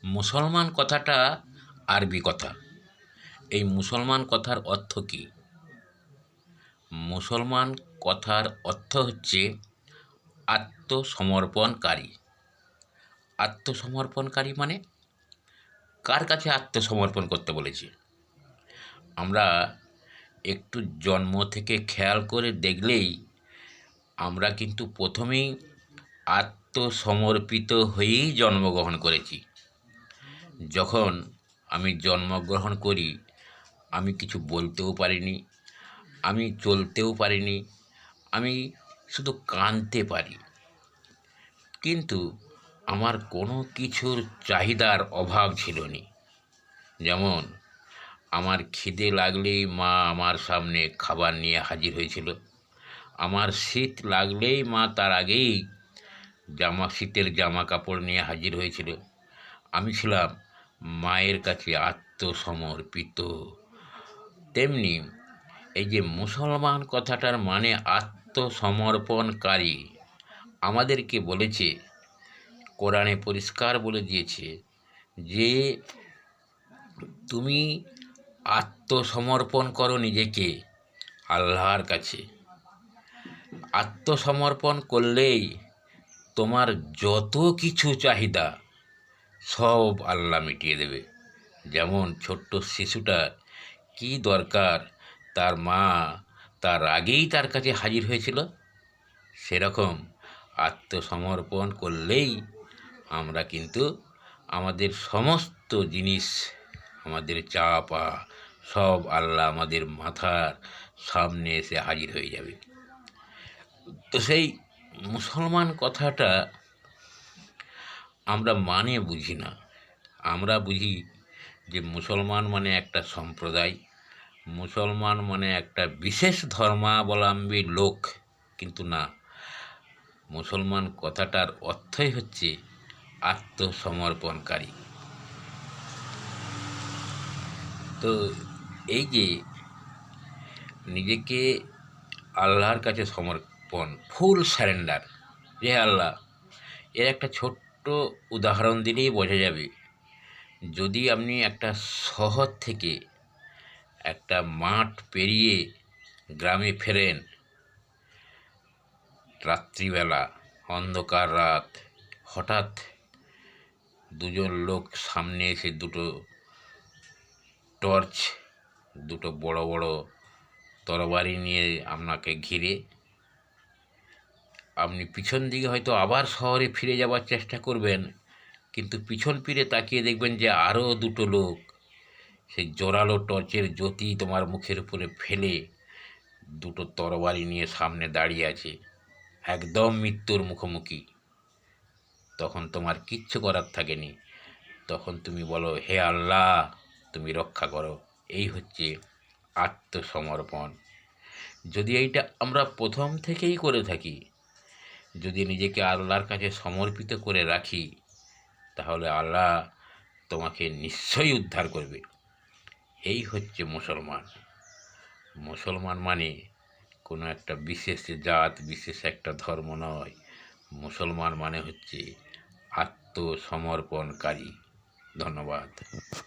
মুসলমান কথাটা আরবি কথা। এই মুসলমান কথার অর্থ কী? মুসলমান কথার অর্থ হচ্ছে আত্মসমর্পণকারী। আত্মসমর্পণকারী মানে কার কাছে আত্মসমর্পণ করতে বলেছে? আমরা একটু জন্ম থেকে খেয়াল করে দেখলেই আমরা কিন্তু প্রথমেই আত্মসমর্পিত হয়েই জন্মগ্রহণ করেছি। যখন আমি জন্মগ্রহণ করি আমি কিছু বলতেও পারিনি, আমি চলতেও পারিনি, আমি শুধু কাঁদতে পারি। কিন্তু আমার কোনো কিছুর চাহিদার অভাব ছিল না। যেমন আমার খিদে লাগলেই মা আমার সামনে খাবার নিয়ে হাজির হয়েছিল। আমার শীত লাগলেই মা তার আগেই শীতের জামা কাপড় নিয়ে হাজির হয়েছিল। আমি ছিলাম মায়ের কাছে আত্মসমর্পিত। তেমনি এই যে মুসলমান কথাটার মানে আত্মসমর্পণকারী। আমাদেরকে বলেছে, কোরআনে পরিষ্কার বলে দিয়েছে যে তুমি আত্মসমর্পণ করো নিজেকে আল্লাহর কাছে। আত্মসমর্পণ করলেই তোমার যত কিছু চাহিদা সব আল্লাহ মিটিয়ে দেবে। যেমন ছোট্ট শিশুটার কী দরকার তার মা তার আগেই তার কাছে হাজির হয়েছিল, সেরকম আত্মসমর্পণ করলেই আমরা কিন্তু আমাদের সমস্ত জিনিস, আমাদের চাপা সব আল্লাহ আমাদের মাথার সামনে এসে হাজির হয়ে যাবে। তো সেই মুসলমান কথাটা আমরা মানে বুঝি না। আমরা বুঝি যে মুসলমান মানে একটা সম্প্রদায়, মুসলমান মানে একটা বিশেষ ধর্মাবলম্বী লোক। কিন্তু না, মুসলমান কথাটার অর্থই হচ্ছে আত্মসমর্পণকারী। তো এই যে নিজেকে আল্লাহর কাছে সমর্পণ, ফুল সারেন্ডার, যে আল্লাহ, এর একটা ছোট্ট উদাহরণ দিলেই বোঝা যাবে। যদি আপনি একটা শহর থেকে একটা মাঠ পেরিয়ে গ্রামে ফেরেন রাত্রিবেলা, অন্ধকার রাত, হঠাৎ দুজন লোক সামনে এসে দুটো টর্চ, দুটো বড় বড় তরবারি নিয়ে আপনাকে ঘিরে, আপনি পিছন দিকে হয়তো আবার শহরে ফিরে যাওয়ার চেষ্টা করবেন, কিন্তু পিছন ফিরে তাকিয়ে দেখবেন যে আরও দুটো লোক সেই জোরালো টর্চের জ্যোতি তোমার মুখের উপরে ফেলে দুটো তরবারি নিয়ে সামনে দাঁড়িয়ে আছে, একদম মৃত্যুর মুখোমুখি। তখন তোমার কিচ্ছু করার থাকেনি, তখন তুমি বলো, হে আল্লাহ তুমি রক্ষা করো। এই হচ্ছে আত্মসমর্পণ। যদি এইটা আমরা প্রথম থেকেই করে থাকি, যদি নিজেকে আল্লাহর কাছে সমর্পিত করে রাখি, তাহলে আল্লাহ তোমাকে নিশ্চয়ই উদ্ধার করবে। এই হচ্ছে মুসলমান। মুসলমান মানে কোনো একটা বিশেষ জাত, বিশেষ একটা ধর্ম নয়। মুসলমান মানে হচ্ছে আত্মসমর্পণকারী। ধন্যবাদ।